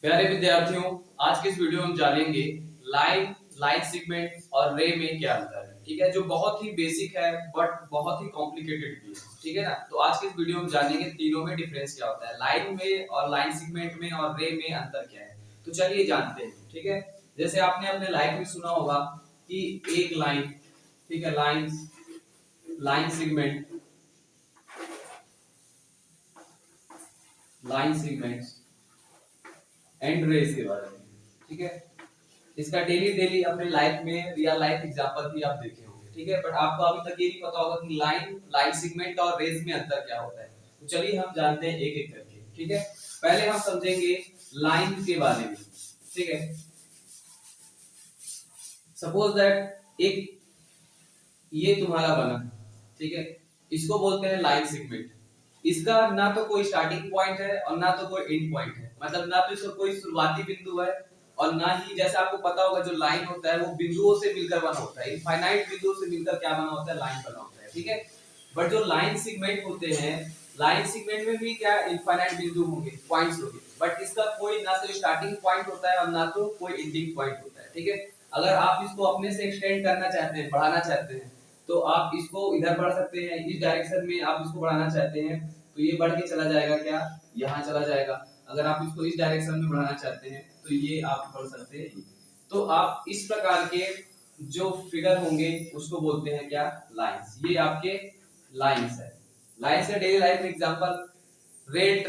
प्यारे विद्यार्थियों, आज के इस वीडियो में हम जानेंगे लाइन सेगमेंट और रे में क्या अंतर है। ठीक है, जो बहुत ही बेसिक है बट बहुत ही कॉम्प्लिकेटेड भी है। ठीक है ना। तो आज के इस वीडियो में जानेंगे तीनों में डिफरेंस क्या होता है, लाइन में और लाइन सेगमेंट में और रे में अंतर क्या है। तो चलिए जानते हैं। ठीक है, जैसे आपने अपने लाइफ में सुना होगा कि एक लाइन, ठीक है, लाइन सेगमेंट एंड रेस के बारे में। ठीक है, इसका डेली डेली अपने लाइफ में रियल लाइफ एग्जांपल भी आप देखे होंगे। ठीक है, बट आपको अभी तक ये नहीं पता होगा कि लाइन सेगमेंट और रेस में अंतर क्या होता है। तो चलिए हम जानते हैं एक एक करके। ठीक है, पहले हम समझेंगे लाइन के बारे में। ठीक है, सपोज दैट एक ये तुम्हारा बना, ठीक है, इसको बोलते हैं लाइन सेगमेंट। इसका ना तो कोई स्टार्टिंग पॉइंट है और ना तो कोई एंड पॉइंट है, मतलब ना तो इसका कोई शुरुआती बिंदु है और ना ही, जैसे आपको पता होगा जो लाइन होता है वो बिंदुओं से मिलकर बना होता है, इनफाइनाइट बिंदुओं से मिलकर क्या बना होता है, लाइन बना होता है। ठीक है, बट जो लाइन सेगमेंट होते हैं, लाइन सेगमेंट में भी क्या इनफाइनाइट बिंदु होंगे, पॉइंट्स होंगे, बट इसका कोई ना तो स्टार्टिंग पॉइंट होता है और ना तो कोई एंडिंग पॉइंट होता है। ठीक है, अगर आप इसको अपने से एक्सटेंड करना चाहते हैं, बढ़ाना चाहते हैं, तो आप इसको इधर बढ़ा सकते हैं, इस डायरेक्शन में आप इसको बढ़ाना चाहते हैं तो ये बढ़ के चला जाएगा, क्या यहाँ चला जाएगा। अगर आप इसको इस डायरेक्शन में बढ़ाना चाहते हैं तो ये आप बढ़ सकते हैं। तो आप इस प्रकार के जो फिगर होंगे उसको बोलते हैं क्या, लाइंस। ये आपके लाइंस है। लाइंस का डेली लाइफ में एग्जांपल, रेल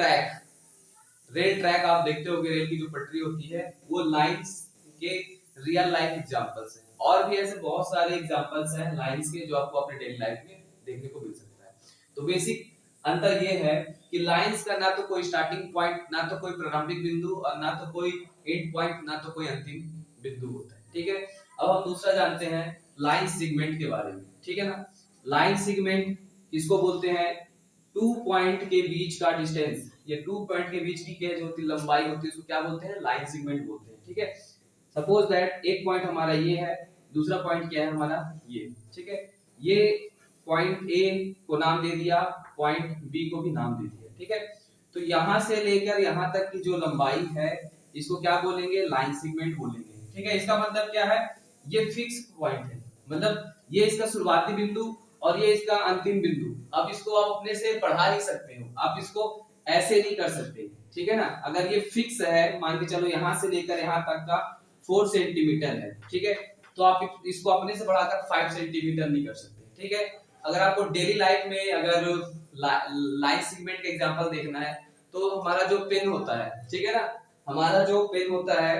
ट्रैक आप देखते होंगे, रेल की जो पटरी होती है वो लाइंस के रियल लाइफ एग्जांपल्स हैं। और भी ऐसे बहुत सारे एग्जांपल्स हैं लाइंस के जो आपको अपने डेली लाइफ में देखने को मिल सकता है। तो बेसिक अंतर ये है कि लाइंस का ना तो कोई स्टार्टिंग पॉइंट, ना तो कोई प्रारंभिक बिंदु और ना तो कोई एंड पॉइंट, ना तो कोई अंतिम बिंदु होता है। ठीक है, अब हम दूसरा जानते हैं लाइन सेगमेंट के बारे में। ठीक है ना, लाइन सेगमेंट किसको बोलते हैं, टू पॉइंट के बीच का डिस्टेंस, ये टू पॉइंट के बीच की क्या जो होती है, लंबाई होती है, उसको क्या बोलते हैं, लाइन सेगमेंट बोलते हैं। ठीक है, सपोज दैट एक पॉइंट हमारा ये है, दूसरा पॉइंट क्या है हमारा ये। ठीक है, ये पॉइंट ए को नाम दे दिया, पॉइंट बी को भी नाम दे दिया। ठीक है, तो यहां से लेकर यहां तक की जो लंबाई है इसको क्या बोलेंगे, लाइन सेगमेंट बोलेंगे। ठीक है, इसका मतलब क्या है, ये फिक्स पॉइंट है, मतलब ये इसका शुरुआती बिंदु और ये इसका अंतिम बिंदु। अब इसको आप अपने से बढ़ा नहीं सकते हो, आप इसको ऐसे नहीं कर सकते। ठीक है ना, अगर ये फिक्स है, मान के चलो यहां से लेकर यहां तक का 4 सेंटीमीटर है, ठीक है, तो आप इसको अपने से बढ़ाकर 5 सेंटीमीटर नहीं कर सकते। ठीक है, अगर आपको डेली लाइफ में अगर लाइन सेगमेंट का एग्जांपल देखना है तो हमारा जो पेन होता है, ठीक है ना, हमारा जो पेन होता है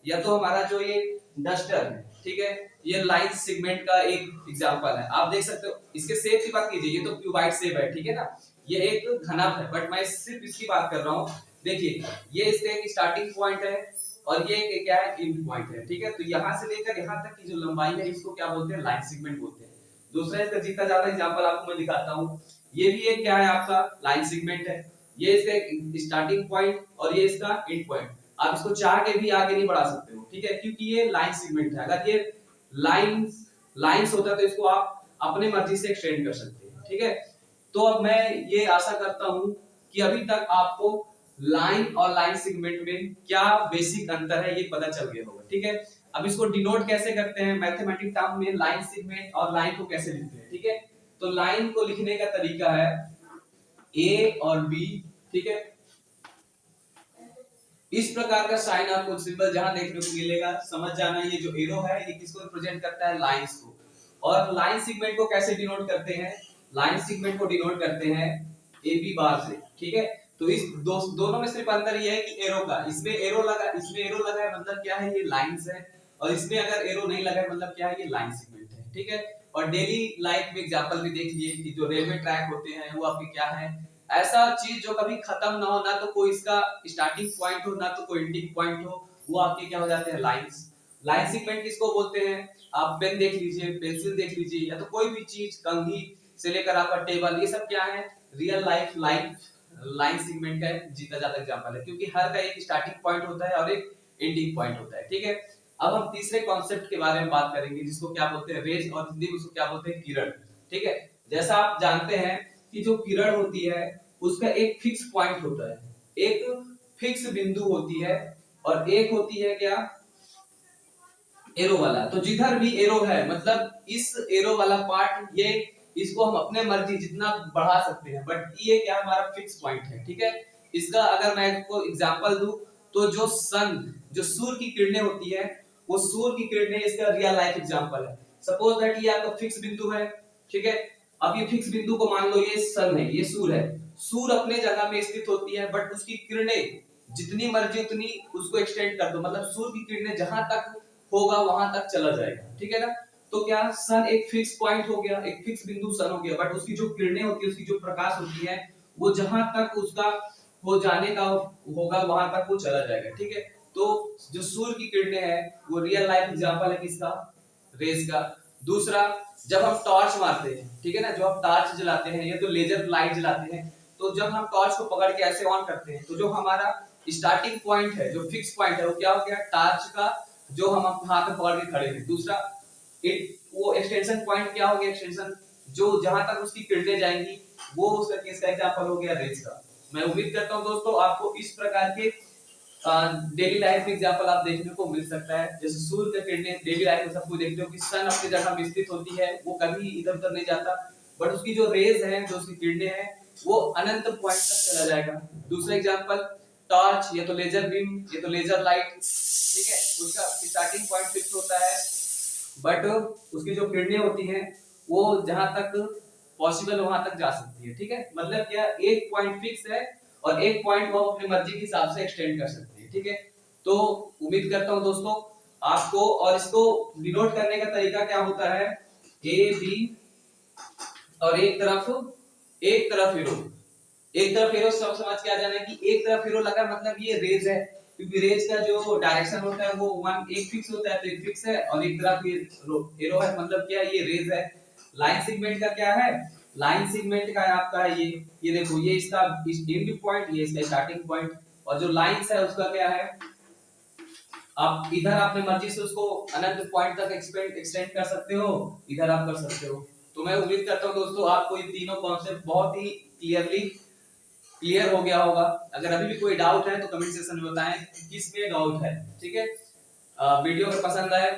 या तो हमारा जो ये डस्टर है, ठीक है, ये लाइन सेगमेंट का एक एग्जांपल है। आप देख सकते हो, इसके शेप की बात कीजिए, ये तो क्यूबाइड शेप है, ठीक है ना, ये एक घनक है, बट मैं सिर्फ इसकी बात कर रहा हूँ। देखिए, ये इसका एक स्टार्टिंग पॉइंट है और ये एक क्या है, एंड पॉइंट है। ठीक है, तो यहाँ से लेकर यहाँ तक की जो लंबाई है इसको क्या बोलते हैं, लाइन सेगमेंट बोलते हैं। दूसरा इसका जितना ज्यादा एग्जांपल आपको मैं दिखाता हूँ, ये भी एक क्या है, आपका लाइन सेगमेंट है। ये इसका एक स्टार्टिंग पॉइंट और ये इसका एंड पॉइंट। आप इसको चाह के भी आगे नहीं बढ़ा सकते हो, ठीक है, क्योंकि ये लाइन सेगमेंट है। अगर ये लाइंस होता है तो इसको आप अपने मर्जी से एक्सटेंड कर सकते हैं। ठीक है, तो अब मैं ये आशा करता हूं कि अभी तक आपको लाइन और लाइन सेगमेंट में क्या बेसिक अंतर है ये पता चल गया होगा। ठीक है, अब इसको डिनोट कैसे करते हैं मैथमेटिक टर्म में, लाइन सेगमेंट और लाइन को कैसे लिखते हैं। ठीक है, तो लाइन को लिखने का तरीका है ए और बी। ठीक है, इस प्रकार का साइन आपको सिंबल जहां देखने को मिलेगा, समझ जाना ये जो एरो है ये किसको रिप्रेजेंट करता है, लाइंस को। और लाइन सेगमेंट को कैसे डिनोट करते हैं, लाइन सेगमेंट को डिनोट करते हैं ए बी बार से। ठीक है, तो इस दोनों में सिर्फ अंतर ये है कि एरो का, इसमें एरो लगा है मतलब क्या है, ये लाइंस है, और इसमें अगर एरो नहीं लगा है मतलब क्या है, ये लाइन सेगमेंट है। ठीक है, और डेली लाइफ में एग्जांपल भी देख लीजिए कि जो रेलवे ट्रैक होते हैं वो आपके क्या है, ऐसा चीज जो कभी खत्म ना हो, ना तो कोई इसका स्टार्टिंग पॉइंट हो ना तो कोई एंडिंग पॉइंट हो, वो आपके क्या हो जाते हैं, लाइंस। लाइन सेगमेंट किसको बोलते हैं, आप पेन देख लीजिए, पेंसिल देख लीजिए, या तो कोई भी चीज, कंघी से लेकर आपका टेबल, ये सब क्या है, रियल लाइफ लाइन सेगमेंट का जीता जाता एग्जांपल है, क्योंकि हर का एक स्टार्टिंग पॉइंट होता है और एक एंडिंग पॉइंट होता है। ठीक है, अब हम तीसरे कॉन्सेप्ट के बारे में बात करेंगे जिसको क्या बोलते हैं, रेज, और हिंदी में उसको क्या बोलते हैं, किरण। ठीक है, जैसा आप जानते हैं कि जो किरण होती है उसका एक फिक्स पॉइंट होता है, एक फिक्स बिंदु होती है और एक होती है क्या, एरो वाला। तो जिधर भी एरो है मतलब इस एरो वाला पार्ट, ये इसको हम अपने मर्जी जितना बढ़ा सकते हैं, बट ये क्या हमारा फिक्स पॉइंट है, ठीक है। इसका अगर मैं आपको एग्जांपल दूं तो जो सन, जो सूर्य की किरणें होती है, वो सूर्य की किरणें इसका रियल लाइफ एग्जांपल है। सपोज दैट ये आपका फिक्स बिंदु है, ठीक है। अब ये फिक्स बिंदु को मान लो ये सन है, ये सूर्य है। सूर्य अपने जगह में स्थित होती है, बट उसकी किरणें जितनी मर्जी उतनी उसको एक्सटेंड कर दो, मतलब सूर्य की किरणें जहां तक होगा वहां तक चला जाएगा, ठीक है ना। तो क्या सन एक फिक्स पॉइंट हो गया, एक फिक्स बिंदु सन हो गया, बट उसकी जो किरणें होती है, उसकी जो प्रकाश होती है, वो जहां तक उसका हो जाने का होगा वहां तक वो चला जाएगा, ठीक है। तो जो सूर्य की किरणें हैं वो रियल लाइफ एग्जांपल है किसका, रेस का। दूसरा, जब हम टॉर्च मारते हैं, ठीक है ना, जो हम टॉर्च जलाते हैं या तो लेजर लाइट जलाते हैं, तो जब हम टॉर्च को पकड़ के ऐसे ऑन करते हैं तो जो हमारा स्टार्टिंग पॉइंट है, जो फिक्स पॉइंट है, वो क्या हो गया, टॉर्च का जो हम अपने हाथ में पकड़ के खड़े हैं। दूसरा, वो एक्सटेंशन पॉइंट क्या हो गया, एक्सटेंशन जो जहां तक उसकी किरणें जाएंगी, वो उसका किसका एग्जांपल हो गया, रेस का। मैं उम्मीद करता हूं दोस्तों आपको इस प्रकार के डेली लाइफ में एग्जांपल आप देखने को मिल सकता है। जैसे सूर्य की किरणें डेली लाइफ में सब कुछ देखते हो कि सन अपनी जगह में स्थित होती है, वो कभी इधर उधर नहीं जाता, बट उसकी जो रेज है, जो उसकी किरणें हैं, वो अनंत पॉइंट तक चला जाएगा। दूसरा एग्जांपल, टॉर्च या तो लेजर बीम या तो लेजर लाइट, ठीक है, उसका स्टार्टिंग पॉइंट फिक्स होता है, बट उसकी जो किरणें होती हैं वो जहां तक पॉसिबल वहां तक जा सकती है, ठीक है। मतलब क्या, एक पॉइंट फिक्स है और एक पॉइंट वो अपनी मर्जी के हिसाब से एक्सटेंड कर सकती है, ठीक है। तो उम्मीद करता हूं दोस्तों आपको, और इसको डिनोट करने का तरीका क्या होता है, ए बी और एक तरफ एरो, एक तरफ एरो सब समझ के आ जाना है कि एक तरफ एरो लगा मतलब ये रेज है, क्योंकि रेज का जो डायरेक्शन होता है वो वन एक फिक्स होता है, तो एक फिक्स है, और एक तरफ ये एरो है मतलब क्या, ये रेज है। लाइन सेगमेंट का क्या है, लाइन सेगमेंट का आपका है ये देखो, ये इसका एंड पॉइंट, ये इसका स्टार्टिंग पॉइंट, और जो लाइंस है उसका क्या है, आप इधर अपने मर्जी से उसको अनंत पॉइंट तक एक्सटेंड कर सकते हो, इधर आप कर सकते हो। तो मैं उम्मीद करता हूं दोस्तों आपको ये तीनों कॉन्सेप्ट बहुत ही क्लियर हो गया होगा। अगर अभी भी कोई डाउट है तो कमेंट सेक्शन में बताएं किस में डाउट है, ठीक है। वीडियो अगर पसंद आए